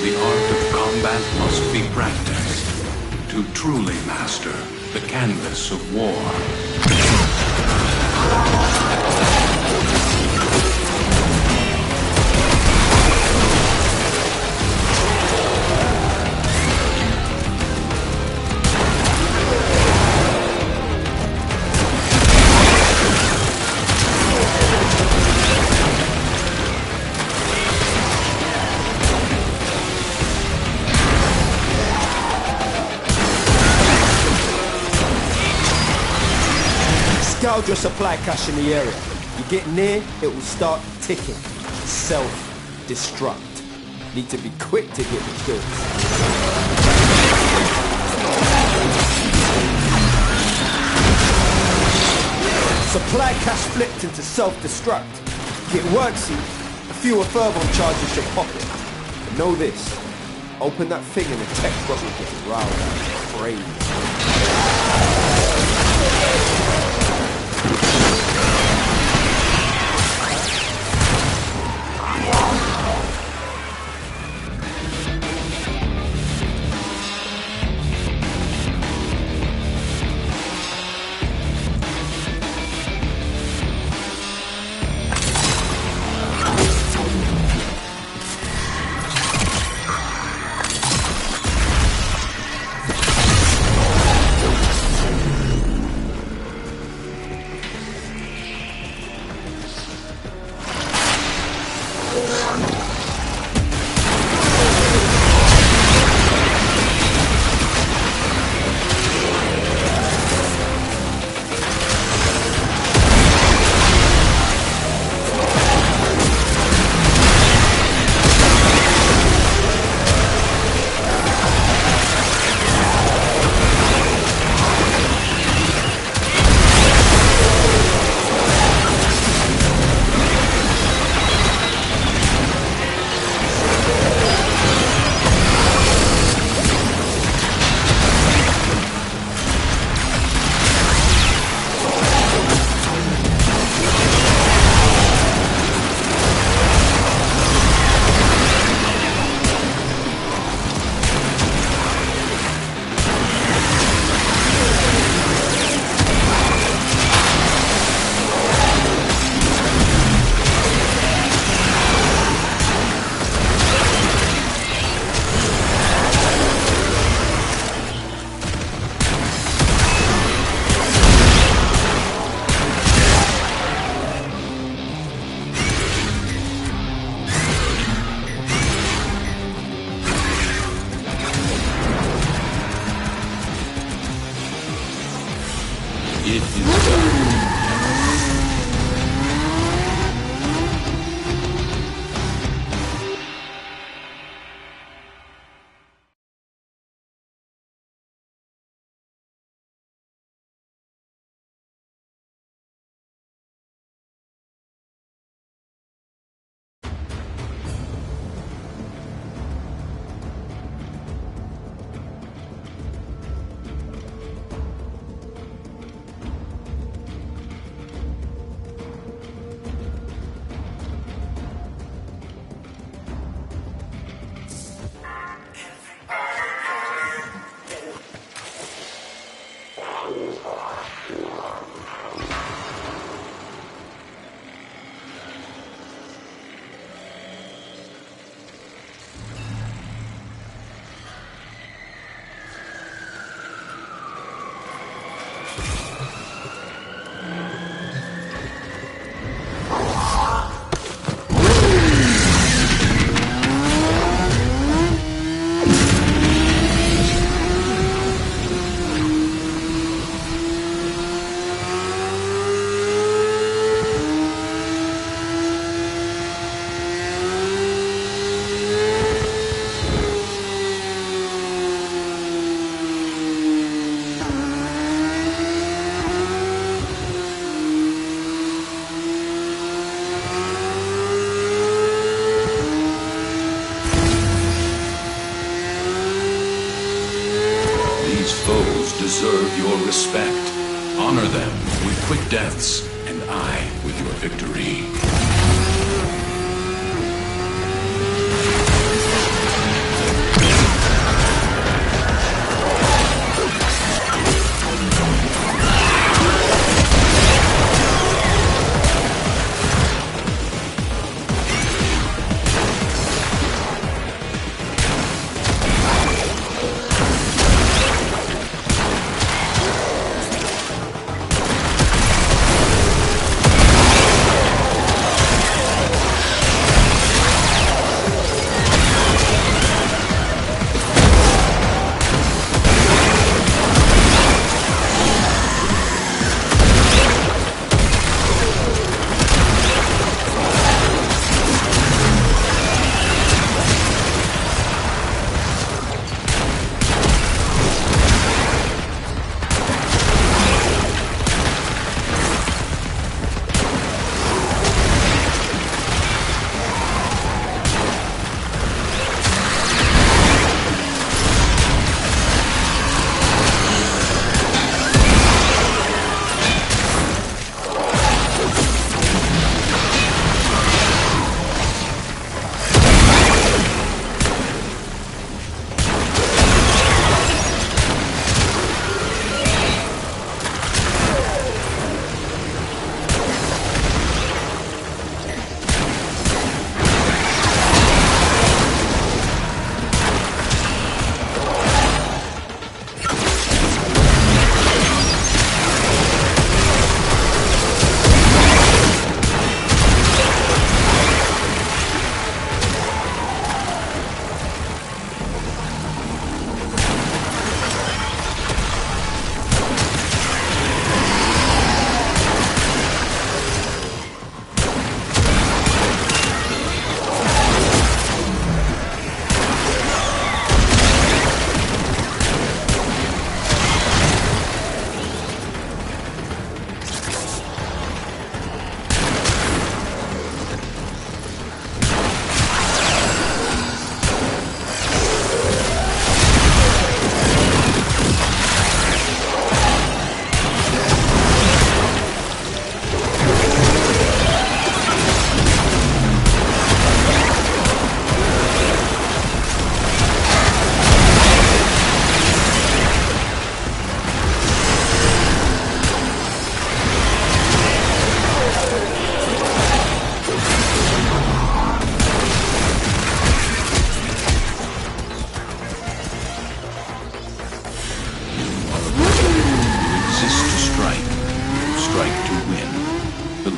The art of combat must be practiced to truly master the canvas of war. Gouge your supply cache in the area. You get near, it will start ticking. Self-destruct. Need to be quick to get the kills. Supply cache flipped into self-destruct. Get worksy, a fewer fervor charges should pop it. But know this, open that thing and the tech bubble gets riled up. Crazy. respect. Honor them with quick deaths, and I with your victory.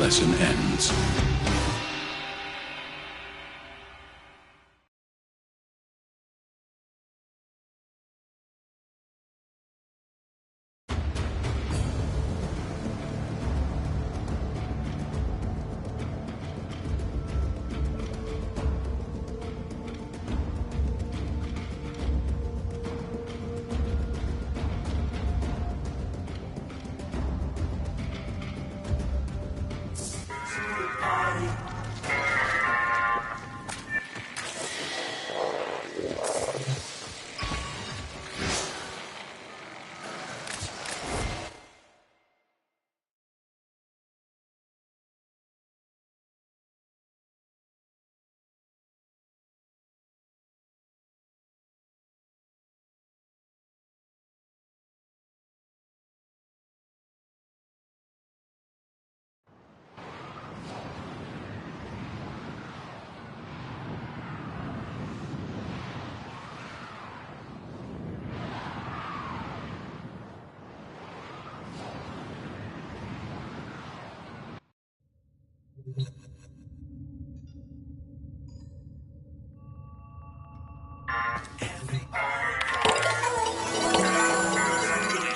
lesson ends.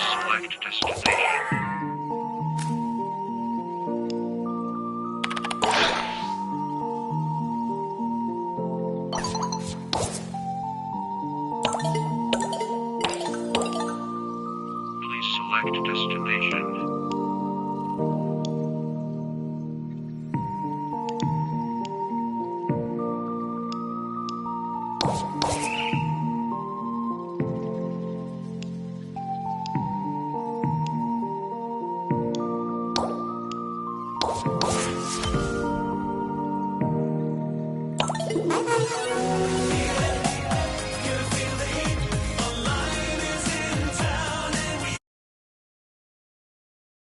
Select destination. Please select destination. Peace.